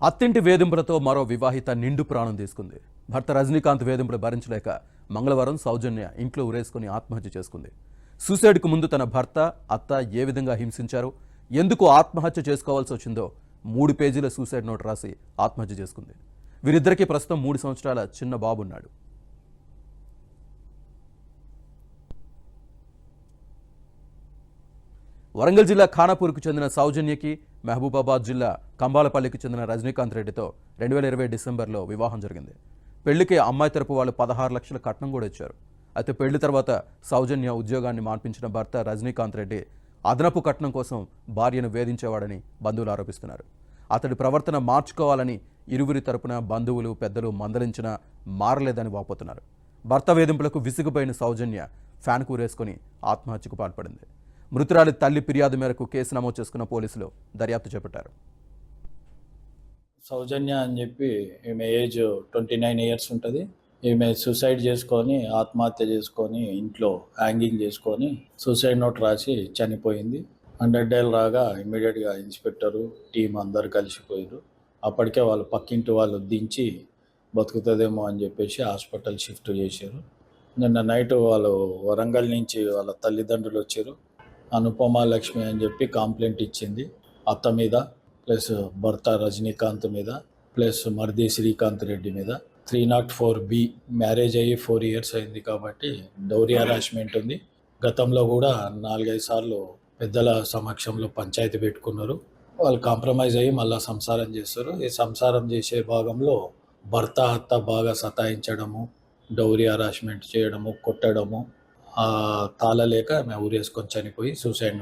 అత్తింటి వేధింపులతో మరో వివాహిత నిండు ప్రాణం తీసుకుంది. భర్త రజనీకాంత్ వేధింపులు భరించలేక మంగళవారం సౌజన్య ఇంట్లో ఉరేసుకుని ఆత్మహత్య చేసుకుంది. సూసైడ్కు ముందు తన భర్త, అత్త ఏ విధంగా హింసించారో, ఎందుకు ఆత్మహత్య చేసుకోవాల్సి వచ్చిందో 3 పేజీల సూసైడ్ నోట్ రాసి ఆత్మహత్య చేసుకుంది. వీరిద్దరికీ ప్రస్తుతం 3 సంవత్సరాల చిన్న బాబున్నాడు. వరంగల్ జిల్లా ఖానాపూర్కు చెందిన సౌజన్యకి మహబూబాబాద్ జిల్లా కంబాలపల్లికి చెందిన రజనీకాంత్ రెడ్డితో 2020 డిసెంబర్లో వివాహం జరిగింది. పెళ్లికి అమ్మాయి తరపు వాళ్ళు 16 లక్షల కట్నం కూడా ఇచ్చారు. అయితే పెళ్లి తర్వాత సౌజన్య ఉద్యోగాన్ని మాన్పించిన భర్త రజనీకాంత్ రెడ్డి అదనపు కట్నం కోసం భార్యను వేధించేవాడని బంధువులు ఆరోపిస్తున్నారు. అతడి ప్రవర్తన మార్చుకోవాలని ఇరువురి తరపున బంధువులు, పెద్దలు మందలించినా మారలేదని వాపోతున్నారు. భర్త వేధింపులకు విసిగిపోయిన సౌజన్య ఫ్యాన్ కూరేసుకుని ఆత్మహత్యకు పాల్పడింది. మృతురాలి తల్లి ఫిర్యాదు మేరకు కేసు నమోదు చేసుకున్న పోలీసులు దర్యాప్తు చేపట్టారు. సౌజన్య అని చెప్పి ఈమె ఏజ్ 29 ఇయర్స్ ఉంటుంది. ఈమె సూసైడ్ చేసుకొని ఆత్మహత్య చేసుకొని ఇంట్లో హ్యాంగింగ్ చేసుకొని సూసైడ్ నోట్ రాసి చనిపోయింది. 100 డేలు రాగా ఇమీడియట్గా ఇన్స్పెక్టరు టీం అందరు కలిసిపోయారు. అప్పటికే వాళ్ళు పక్కింటి వాళ్ళు దించి బతుకుతుందేమో అని చెప్పేసి హాస్పిటల్ షిఫ్ట్ చేశారు. నిన్న నైట్ వాళ్ళు వరంగల్ నుంచి వాళ్ళ తల్లిదండ్రులు వచ్చారు. అనుపమ లక్ష్మి అని చెప్పి కంప్లైంట్ ఇచ్చింది అత్త మీద, ప్లస్ భర్త రజనీకాంత్ మీద, ప్లస్ మర్ది శ్రీకాంత్ రెడ్డి మీద. 304B మ్యారేజ్ అయ్యి 4 ఇయర్స్ అయింది కాబట్టి డౌరీ హరాస్మెంట్ ఉంది. గతంలో కూడా 4-5 సార్లు పెద్దల సమక్షంలో పంచాయతీ పెట్టుకున్నారు. వాళ్ళు కాంప్రమైజ్ అయ్యి మళ్ళీ సంసారం చేస్తారు. ఈ సంసారం చేసే భాగంలో భర్త అత్త బాగా సతాయించడము, డౌరీ హరాస్మెంట్ చేయడము, కొట్టడము, తాళలేక మేము ఊరేసుకొని చనిపోయి సూసైడ్